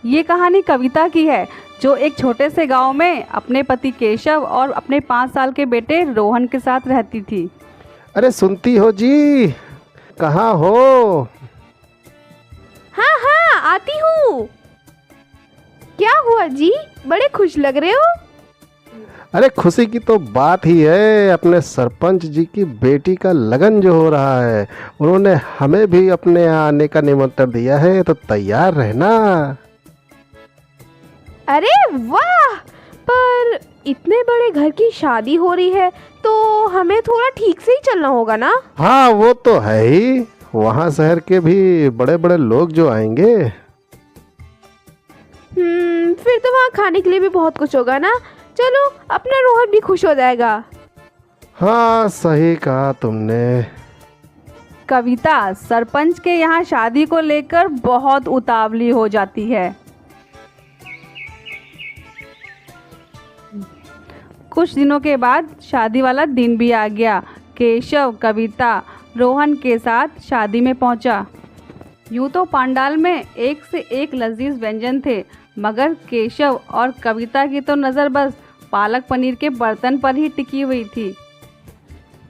ये कहानी कविता की है, जो एक छोटे से गांव में अपने पति केशव और अपने 5 साल के बेटे रोहन के साथ रहती थी। अरे सुनती हो जी, कहाँ हो? हाँ हाँ आती हूँ। क्या हुआ जी, बड़े खुश लग रहे हो? अरे खुशी की तो बात ही है, अपने सरपंच जी की बेटी का लगन जो हो रहा है, उन्होंने हमें भी अपने यहाँ आने का निमंत्रण दिया है, तो तैयार रहना। अरे वाह, पर इतने बड़े घर की शादी हो रही है तो हमें थोड़ा ठीक से ही चलना होगा ना? हाँ वो तो है ही, वहाँ शहर के भी बड़े बड़े लोग जो आएंगे। फिर तो वहाँ खाने के लिए भी बहुत कुछ होगा ना। चलो, अपना रोहन भी खुश हो जाएगा। हाँ सही कहा तुमने। कविता सरपंच के यहाँ शादी को लेकर बहुत उतावली हो जाती है। कुछ दिनों के बाद शादी वाला दिन भी आ गया। केशव कविता रोहन के साथ शादी में पहुंचा। यूँ तो पंडाल में एक से एक लजीज व्यंजन थे, मगर केशव और कविता की तो नज़र बस पालक पनीर के बर्तन पर ही टिकी हुई थी।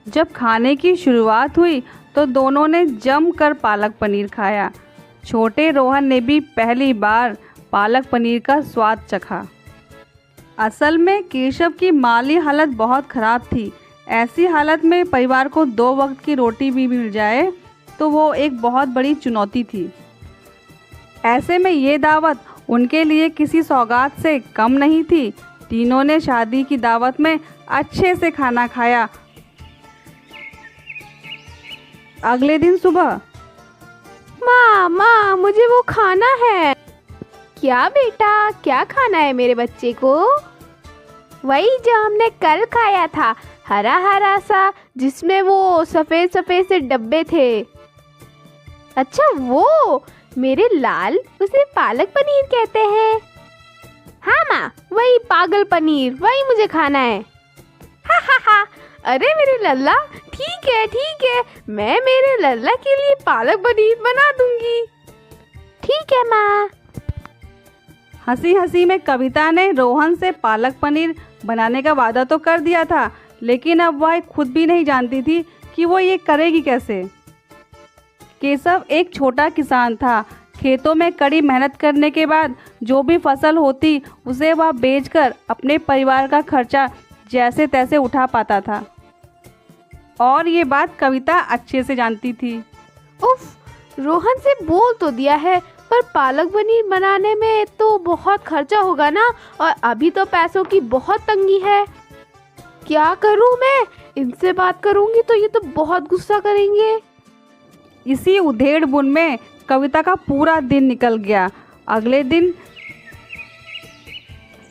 जब खाने की शुरुआत हुई तो दोनों ने जमकर पालक पनीर खाया। छोटे रोहन ने भी पहली बार पालक पनीर का स्वाद चखा। असल में केशव की माली हालत बहुत ख़राब थी। ऐसी हालत में परिवार को 2 वक्त की रोटी भी मिल जाए तो वो एक बहुत बड़ी चुनौती थी। ऐसे में ये दावत उनके लिए किसी सौगात से कम नहीं थी। तीनों ने शादी की दावत में अच्छे से खाना खाया। अगले दिन सुबह, माँ मुझे वो खाना है। क्या बेटा, क्या खाना है मेरे बच्चे को? वही जो हमने कल खाया था, हरा हरा सा, जिसमें वो सफ़ेद सफ़ेद से डब्बे थे। अच्छा वो, मेरे लाल, उसे पालक पनीर कहते हैं। हाँ माँ, वही पागल पनीर, वही मुझे खाना है। हा हा हा, अरे मेरे लल्ला, ठीक है, मैं मेरे लल्ला के लिए पालक पनीर बना दूंगी। ठीक है माँ। हंसी हंसी में कविता ने रोहन से पालक पनीर बनाने का वादा तो कर दिया था, लेकिन अब वह खुद भी नहीं जानती थी कि वो ये करेगी कैसे। केशव एक छोटा किसान था। खेतों में कड़ी मेहनत करने के बाद जो भी फसल होती उसे वह बेचकर अपने परिवार का खर्चा जैसे तैसे उठा पाता था, और ये बात कविता अच्छे से जानती थी। उफ, रोहन से बोल तो दिया है, पर पालक पनीर बनाने में तो बहुत खर्चा होगा ना, और अभी तो पैसों की बहुत तंगी है। क्या करूं मैं? इनसे बात करूंगी तो ये तो बहुत गुस्सा करेंगे। इसी उधेड़ बुन में कविता का पूरा दिन निकल गया। अगले दिन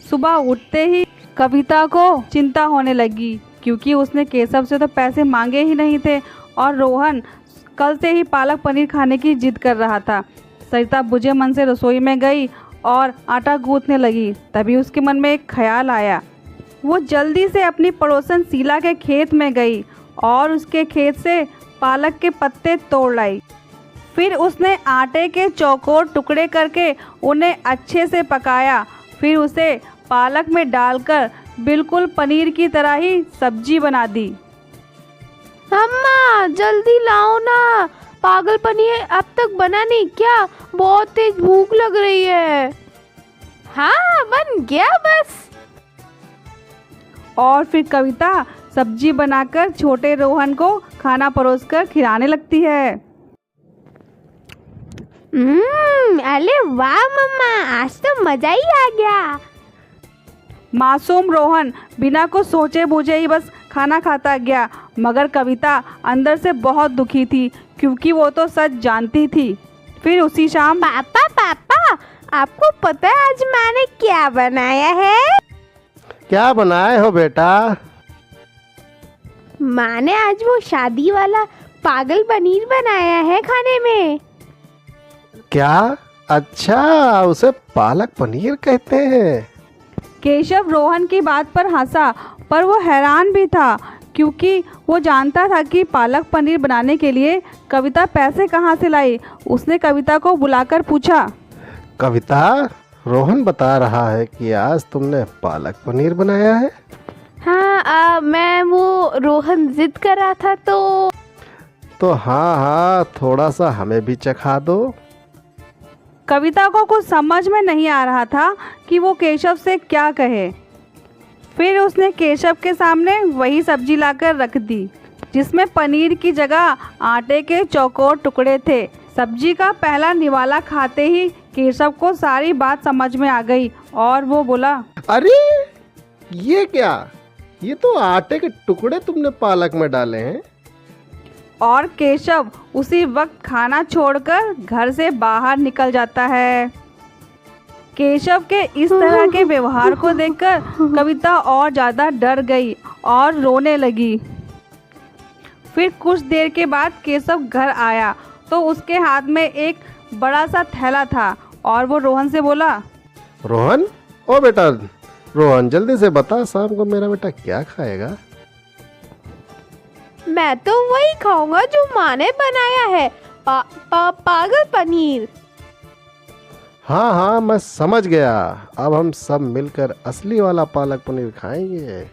सुबह उठते ही कविता को चिंता होने लगी, क्योंकि उसने केशव से तो पैसे मांगे ही नहीं थे और रोहन कल से ही पालक पनीर खाने की जिद कर रहा था। सरिता बुझे मन से रसोई में गई और आटा गूंथने लगी। तभी उसके मन में एक ख्याल आया। वो जल्दी से अपनी पड़ोसन शीला के खेत में गई और उसके खेत से पालक के पत्ते तोड़ लाई। फिर उसने आटे के चौकोर टुकड़े करके उन्हें अच्छे से पकाया। फिर उसे पालक में डालकर बिल्कुल पनीर की तरह ही सब्जी बना दी। अम्मा जल्दी लाओ ना, पागल पनीर अब तक बना नहीं क्या? बहुत तेज भूख लग रही है। हाँ बन गया बस। और फिर कविता सब्जी बनाकर छोटे रोहन को खाना परोसकर खिलाने लगती है। अरे वाह मम्मा, आज तो मजा ही आ गया। मासूम रोहन बिना कुछ सोचे बूझे ही बस खाना खाता गया, मगर कविता अंदर से बहुत दुखी थी, क्योंकि वो तो सच जानती थी। फिर उसी शाम, पापा, आपको पता है आज मैंने क्या बनाया है? क्या बनाए हो बेटा? माँ ने आज वो शादी वाला पागल पनीर बनाया है खाने में। क्या? अच्छा, उसे पालक पनीर कहते हैं। केशव रोहन की बात पर हंसा, पर वो हैरान भी था, क्योंकि वो जानता था कि पालक पनीर बनाने के लिए कविता पैसे कहाँ से लाई। उसने कविता को बुलाकर पूछा, कविता, रोहन बता रहा है कि आज तुमने पालक पनीर बनाया है। हाँ, मैं वो रोहन जिद कर रहा था तो हाँ हाँ, थोड़ा सा हमें भी चखा दो। कविता को कुछ समझ में नहीं आ रहा था कि वो केशव से क्या कहे। फिर उसने केशव के सामने वही सब्जी लाकर रख दी जिसमें पनीर की जगह आटे के चौकोर टुकड़े थे। सब्जी का पहला निवाला खाते ही केशव को सारी बात समझ में आ गई और वो बोला, अरे ये क्या, ये तो आटे के टुकड़े तुमने पालक में डाले हैं। और केशव उसी वक्त खाना छोड़कर घर से बाहर निकल जाता है। केशव के इस तरह के व्यवहार को देखकर कविता और ज़्यादा डर गई और रोने लगी। फिर कुछ देर के बाद केशव घर आया तो उसके हाथ में एक बड़ा सा थैला था और वो रोहन से बोला, रोहन, ओ बेटा रोहन, जल्दी से बता शाम को मेरा बेटा क्या खाएगा। मैं तो वही खाऊंगा जो माँ ने बनाया है, पागल पनीर। हाँ हाँ, मैं समझ गया। अब हम सब मिलकर असली वाला पालक पनीर खाएंगे।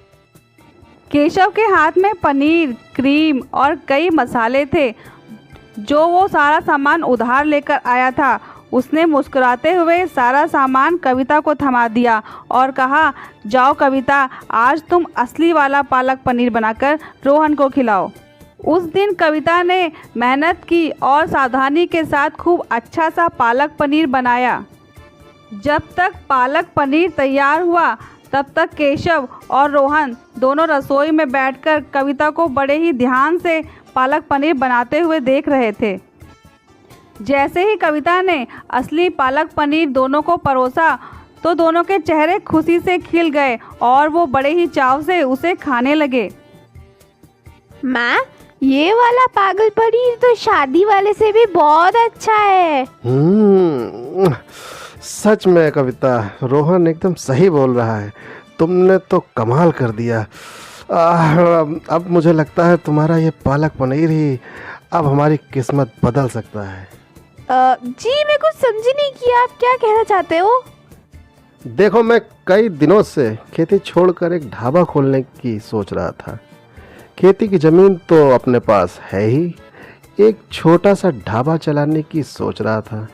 केशव के हाथ में पनीर, क्रीम और कई मसाले थे जो वो सारा सामान उधार लेकर आया था। उसने मुस्कुराते हुए सारा सामान कविता को थमा दिया और कहा, जाओ कविता, आज तुम असली वाला पालक पनीर बनाकर रोहन को खिलाओ। उस दिन कविता ने मेहनत की और सावधानी के साथ खूब अच्छा सा पालक पनीर बनाया। जब तक पालक पनीर तैयार हुआ तब तक केशव और रोहन दोनों रसोई में बैठकर कविता को बड़े ही ध्यान से पालक पनीर बनाते हुए देख रहे थे। जैसे ही कविता ने असली पालक पनीर दोनों को परोसा तो दोनों के चेहरे खुशी से खिल गए और वो बड़े ही चाव से उसे खाने लगे। माँ, ये वाला पागल पनीर तो शादी वाले से भी बहुत अच्छा है। सच में कविता, रोहन एकदम सही बोल रहा है। तुमने तो कमाल कर दिया। अब मुझे लगता है तुम्हारा ये पालक पनीर ही अब हमारी किस्मत बदल सकता है। जी, मैं कुछ समझी नहीं कि आप क्या कहना चाहते हो। देखो, मैं कई दिनों से खेती छोड़कर एक ढाबा खोलने की सोच रहा था। खेती की ज़मीन तो अपने पास है ही, एक छोटा सा ढाबा चलाने की सोच रहा था।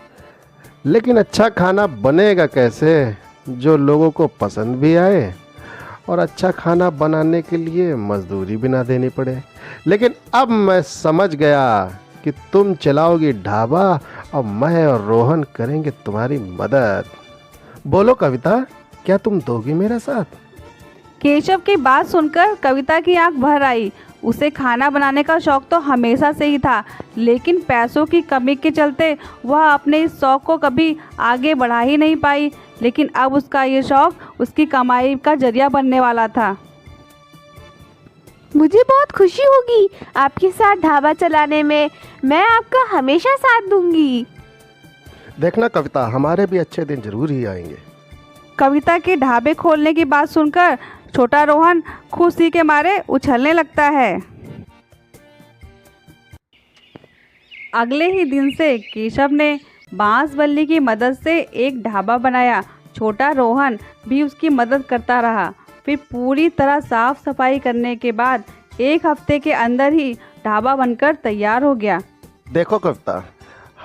लेकिन अच्छा खाना बनेगा कैसे जो लोगों को पसंद भी आए और अच्छा खाना बनाने के लिए मजदूरी भी ना देनी पड़े। लेकिन अब मैं समझ गया कि तुम चलाओगी ढाबा और मैं और रोहन करेंगे तुम्हारी मदद। बोलो कविता, क्या तुम दोगी मेरा साथ? केशव की बात सुनकर कविता की आंख भर आई। उसे खाना बनाने का शौक़ तो हमेशा से ही था, लेकिन पैसों की कमी के चलते वह अपने इस शौक़ को कभी आगे बढ़ा ही नहीं पाई। लेकिन अब उसका ये शौक़ उसकी कमाई का जरिया बनने वाला था। मुझे बहुत खुशी होगी आपके साथ ढाबा चलाने में। मैं आपका हमेशा साथ दूंगी। देखना कविता, हमारे भी अच्छे दिन जरूर ही आएंगे। कविता के ढाबे खोलने की बात सुनकर छोटा रोहन खुशी के मारे उछलने लगता है। अगले ही दिन से केशव ने बांस बल्ली की मदद से एक ढाबा बनाया। छोटा रोहन भी उसकी मदद करता रहा। फिर पूरी तरह साफ सफाई करने के बाद एक हफ्ते के अंदर ही ढाबा बनकर तैयार हो गया। देखो कविता,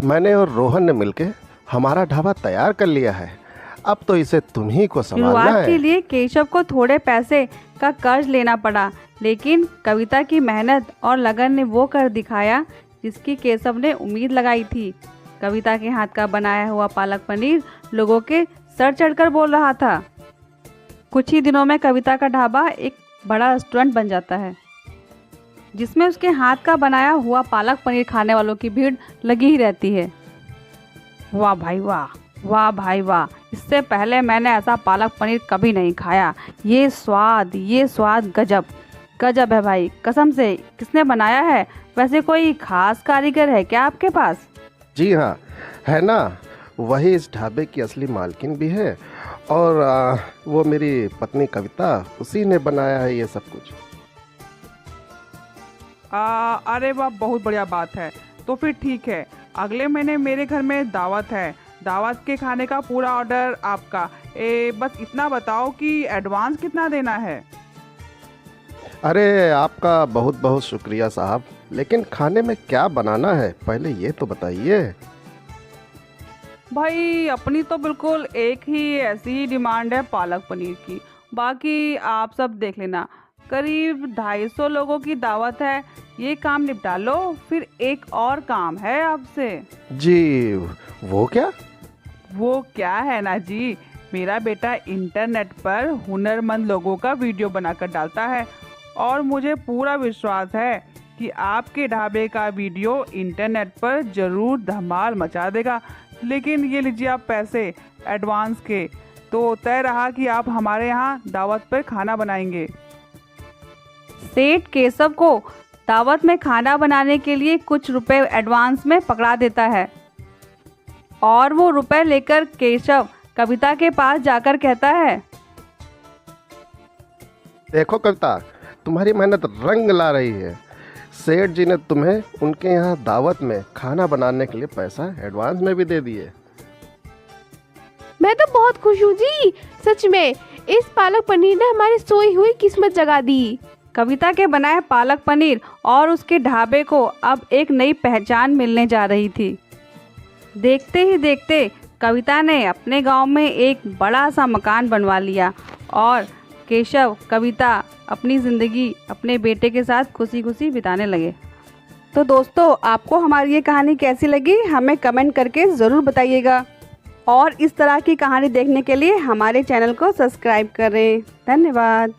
मैंने और रोहन ने मिलकर हमारा ढाबा तैयार कर लिया है। अब तो इसे तुम ही को संभालना है। शुरुआत के लिए केशव को थोड़े पैसे का कर्ज लेना पड़ा, लेकिन कविता की मेहनत और लगन ने वो कर दिखाया जिसकी केशव ने उम्मीद लगाई थी। कविता के हाथ का बनाया हुआ पालक पनीर लोगों के सर चढ़कर बोल रहा था। कुछ ही दिनों में कविता का ढाबा एक बड़ा रेस्टोरेंट बन जाता है जिसमें उसके हाथ का बनाया हुआ पालक पनीर खाने वालों की भीड़ लगी ही रहती है। वाह भाई वाह, वाह भाई वाह, इससे पहले मैंने ऐसा पालक पनीर कभी नहीं खाया। ये स्वाद गजब गजब है भाई, कसम से। किसने बनाया है? वैसे कोई खास कारीगर है क्या आपके पास? जी हाँ, है ना। वही इस ढाबे की असली मालकिन भी है और वो मेरी पत्नी कविता, उसी ने बनाया है ये सब कुछ। अरे वाह, बहुत बढ़िया बात है। तो फिर ठीक है, अगले महीने मेरे घर में दावत है। दावत के खाने का पूरा ऑर्डर आपका। बस इतना बताओ कि एडवांस कितना देना है। अरे आपका बहुत बहुत शुक्रिया साहब, लेकिन खाने में क्या बनाना है पहले ये तो बताइए। भाई अपनी तो बिल्कुल एक ही ऐसी ही डिमांड है पालक पनीर की, बाकी आप सब देख लेना। करीब 250 लोगों की दावत है, ये काम निपटा लो, फिर एक और काम है आपसे। जी वो क्या? वो क्या है ना जी, मेरा बेटा इंटरनेट पर हुनरमंद लोगों का वीडियो बनाकर डालता है और मुझे पूरा विश्वास है कि आपके ढाबे का वीडियो इंटरनेट पर ज़रूर धमाल मचा देगा। लेकिन ये लीजिए आप पैसे एडवांस के। तो तय रहा कि आप हमारे यहाँ दावत पर खाना बनाएंगे। सेठ केशव को दावत में खाना बनाने के लिए कुछ रुपए एडवांस में पकड़ा देता है और वो रुपए लेकर केशव कविता के पास जाकर कहता है, देखो कविता, तुम्हारी मेहनत रंग ला रही है। सेठ जी ने तुम्हें उनके यहाँ दावत में खाना बनाने के लिए पैसा एडवांस में भी दे दिए। मैं तो बहुत खुश हूँ जी, सच में इस पालक पनीर ने हमारी सोई हुई किस्मत जगा दी। कविता के बनाए पालक पनीर और उसके ढाबे को अब एक नई पहचान मिलने जा रही थी। देखते ही देखते कविता ने अपने गांव में एक बड़ा सा मकान बनवा लिया और केशव कविता अपनी ज़िंदगी अपने बेटे के साथ खुशी खुशी बिताने लगे। तो दोस्तों, आपको हमारी ये कहानी कैसी लगी हमें कमेंट करके ज़रूर बताइएगा और इस तरह की कहानी देखने के लिए हमारे चैनल को सब्सक्राइब करें। धन्यवाद।